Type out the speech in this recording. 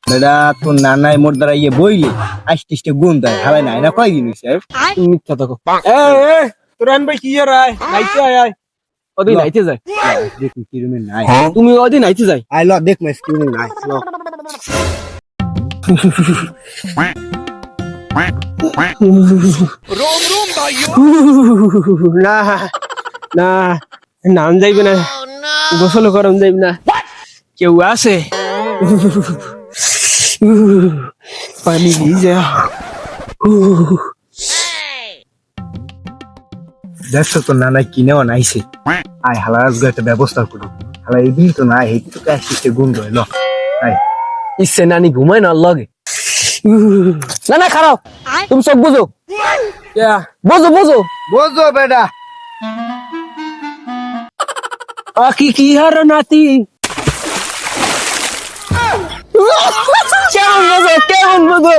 বেটা তোর নানাই মোর দ্বারা ইয়ে বইলে আষ্টিষ্টে গুণ দেয় হালাই নাই না কয়দিন হয়েছে মিথ্যা থাকো তোর আন ভাই কি আর আয় নাইতে আয় ওদিন নাইতে যায় দেখুন কি রুমে নাই তুমি ওদিন নাইতে যায় আই ল দেখ মাস কি রুমে নাই ল না না নাম যাইবে না গোসল করম যাইবে না কেউ আছে পানি ভিজে দেখছো তোর নানাই কিনেও নাইছে আয় হালা আজকে একটা ব্যবস্থা করো হালা এই দিন তো নাই এই তো আষ্টিষ্টে গুণ দেয় ল আয় ইচ্ছে নানি ঘুমায় না লগে না না খারাপ তুমি সব বুঝো বুঝো বুঝো বুঝো বেটা কি কি হার নাতি কেমন বুঝো